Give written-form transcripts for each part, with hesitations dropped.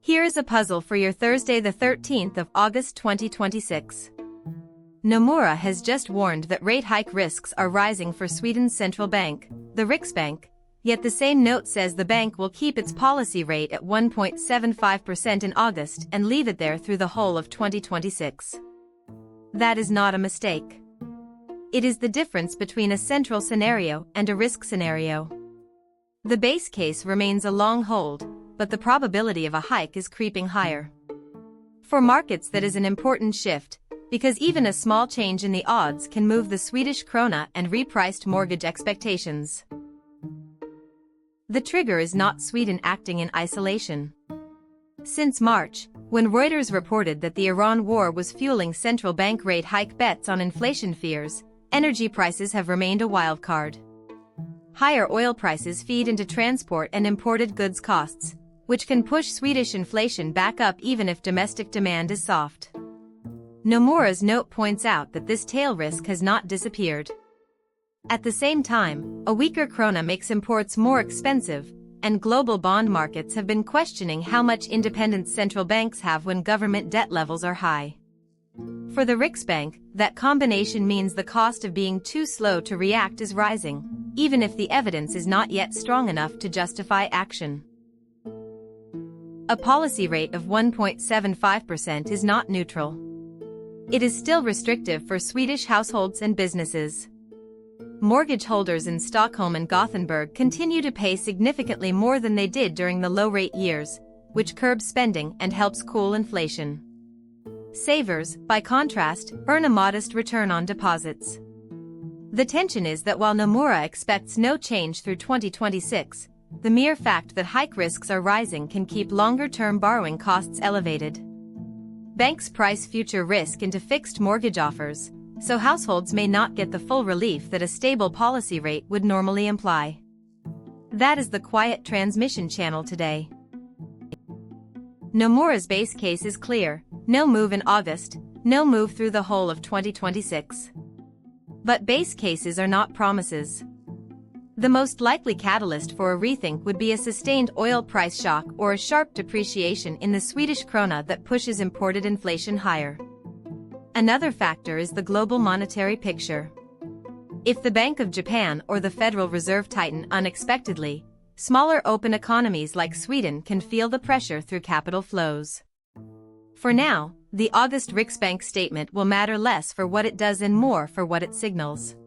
Here is a puzzle for your Thursday the 13th of August 2026. Nomura has just warned that rate hike risks are rising for Sweden's central bank, the Riksbank, yet the same note says the bank will keep its policy rate at 1.75% in August and leave it there through the whole of 2026. That is not a mistake. It is the difference between a central scenario and a risk scenario. The base case remains a long hold, but the probability of a hike is creeping higher. For markets, that is an important shift, because even a small change in the odds can move the Swedish krona and repriced mortgage expectations. The trigger is not Sweden acting in isolation. Since March, when Reuters reported that the Iran war was fueling central bank rate hike bets on inflation fears, energy prices have remained a wild card. Higher oil prices feed into transport and imported goods costs, which can push Swedish inflation back up even if domestic demand is soft. Nomura's note points out that this tail risk has not disappeared. At the same time, a weaker krona makes imports more expensive, and global bond markets have been questioning how much independence central banks have when government debt levels are high. For the Riksbank, that combination means the cost of being too slow to react is rising, even if the evidence is not yet strong enough to justify action. A policy rate of 1.75% is not neutral. It is still restrictive for Swedish households and businesses. Mortgage holders in Stockholm and Gothenburg continue to pay significantly more than they did during the low-rate years, which curbs spending and helps cool inflation. Savers, by contrast, earn a modest return on deposits. The tension is that while Nomura expects no change through 2026, the mere fact that hike risks are rising can keep longer-term borrowing costs elevated. Banks price future risk into fixed mortgage offers, so households may not get the full relief that a stable policy rate would normally imply. That is the quiet transmission channel today. Nomura's base case is clear: no move in August, no move through the whole of 2026. But base cases are not promises. The most likely catalyst for a rethink would be a sustained oil price shock or a sharp depreciation in the Swedish krona that pushes imported inflation higher. Another factor is the global monetary picture. If the Bank of Japan or the Federal Reserve tighten unexpectedly, smaller open economies like Sweden can feel the pressure through capital flows. For now, the August Riksbank statement will matter less for what it does and more for what it signals.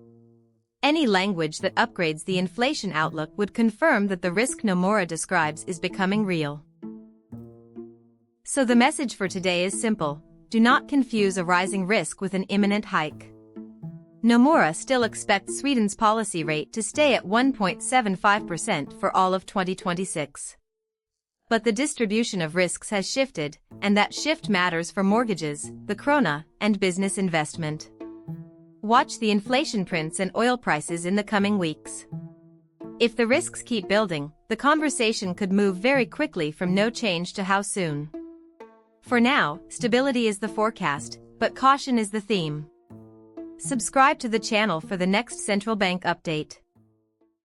Any language that upgrades the inflation outlook would confirm that the risk Nomura describes is becoming real. So the message for today is simple: do not confuse a rising risk with an imminent hike. Nomura still expects Sweden's policy rate to stay at 1.75% for all of 2026. But the distribution of risks has shifted, and that shift matters for mortgages, the krona, and business investment. Watch the inflation prints and oil prices in the coming weeks. If the risks keep building, the conversation could move very quickly from no change to how soon. For now, stability is the forecast, but caution is the theme. Subscribe to the channel for the next central bank update.